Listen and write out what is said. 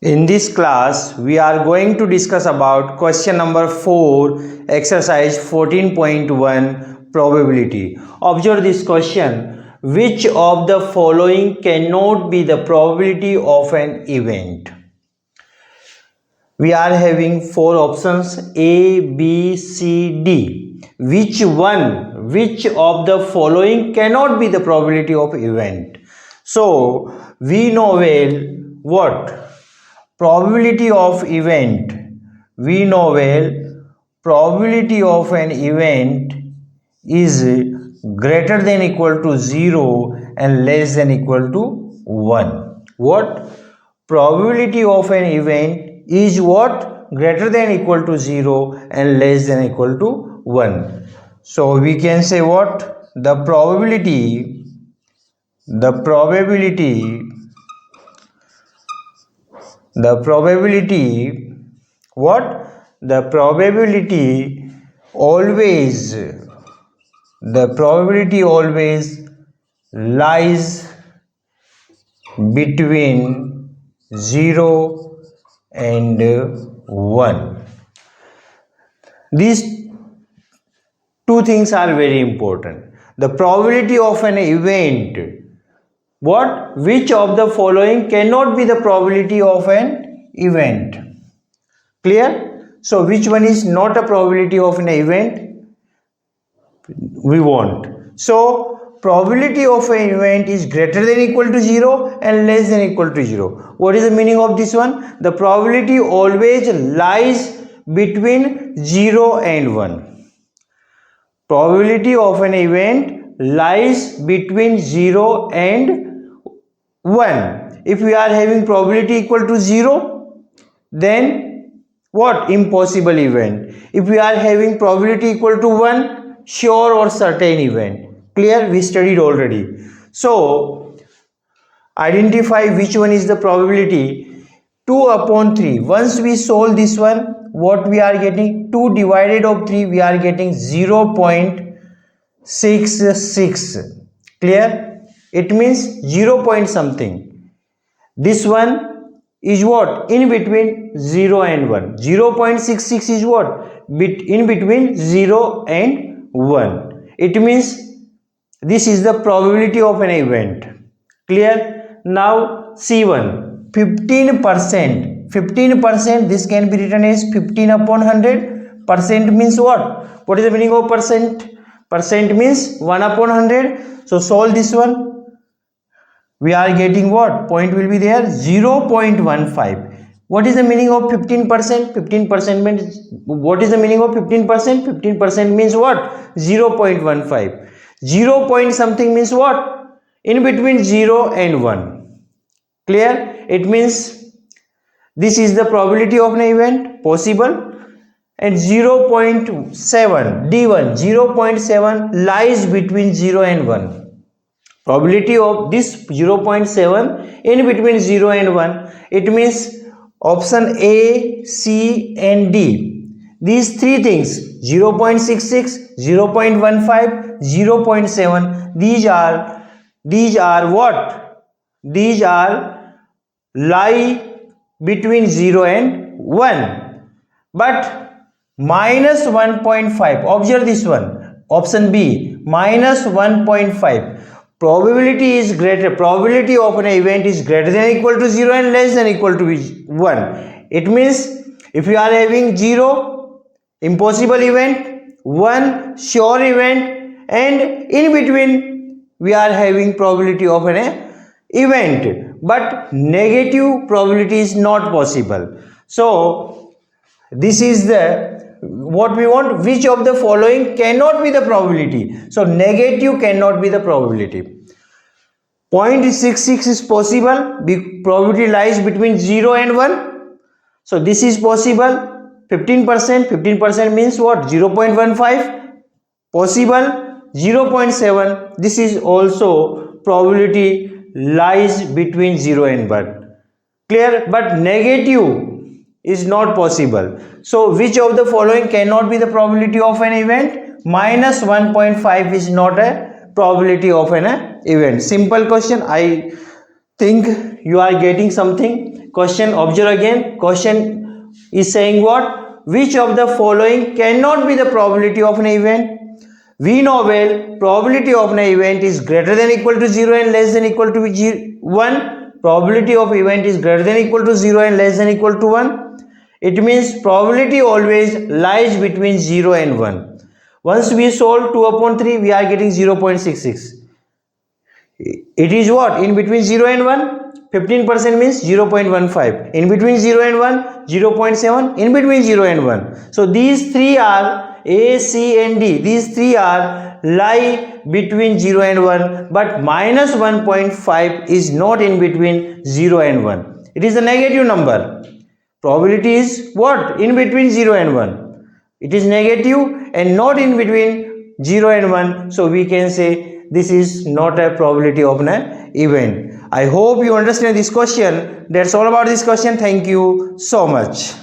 In this class, we are going to discuss about question number 4, exercise 14.1, probability. Observe this question. Which of the following cannot be the probability of an event? We are having 4 options A, B, C, D. Which of the following cannot be the probability of event? So, we know well what? Probability of event. We know well probability of an event is greater than equal to 0 and less than equal to 1. What? Probability of an event is what? Greater than equal to 0 and less than equal to 1. So we can say what? The probability what? The probability always lies between 0 and 1. These two things are very important. The probability of an event, what? Which of the following cannot be the probability of an event? Clear? So which one is not a probability of an event? We want. So probability of an event is greater than equal to 0 and less than equal to 0. What is the meaning of this one? The probability always lies between 0 and 1. Probability of an event lies between 0 and 1. If we are having probability equal to 0, then what? Impossible event. If we are having probability equal to 1, sure or certain event. Clear? We studied already. So identify which one is the probability. 2 upon 3. Once we solve this one, what we are getting? 2 divided of 3, we are getting 0.66. Clear? It means 0 point something. This one is what? In between 0 and 1. 0.66 is what? In between 0 and 1. It means this is the probability of an event. Clear? Now C1, 15%. 15%, this can be written as 15 upon 100. Percent means what? What is the meaning of percent? Percent means 1 upon 100. So solve this one. We are getting what? Point will be there, 0.15. What is the meaning of 15%? 15% means, what is the meaning of 15%? 15% means what? 0.15. 0 point something means what? In between 0 and 1. Clear? It means this is the probability of an event possible. And 0.7, D1, 0.7 lies between 0 and 1. Probability of this 0.7 in between 0 and 1. It means option A, C and D. These three things, 0.66, 0.15, 0.7, these are what? These are lie between 0 and 1. But minus 1.5, observe this one, option B, minus 1.5. Probability is greater, probability of an event is greater than equal to 0 and less than equal to 1. It means if you are having 0, impossible event, 1, sure event, and in between we are having probability of an event, but negative probability is not possible. So this is the what we want. Which of the following cannot be the probability? So negative cannot be the probability. 0.66 is possible. Probability lies between 0 and 1. So this is possible. 15%. 15% means what? 0.15. Possible. 0.7. This is also probability lies between 0 and 1. Clear? But negative is not possible. So which of the following cannot be the probability of an event? Minus 1.5 is not a probability of an event. Simple question. I think you are getting something. Question, observe again. Question is saying what? Which of the following cannot be the probability of an event? We know well probability of an event is greater than equal to 0 and less than equal to 1. Probability of event is greater than equal to 0 and less than equal to 1. It means probability always lies between 0 and 1. Once we solve 2 upon 3, we are getting 0.66. It is what? In between 0 and 1? 15% means 0.15. In between 0 and 1, 0.7. In between 0 and 1. So these three are A, C and D. These three are lie between 0 and 1. But minus 1.5 is not in between 0 and 1. It is a negative number. Probability is what? In between 0 and 1. It is negative and not in between 0 and 1. So we can say this is not a probability of an event. I hope you understand this question. That's all about this question. Thank you so much.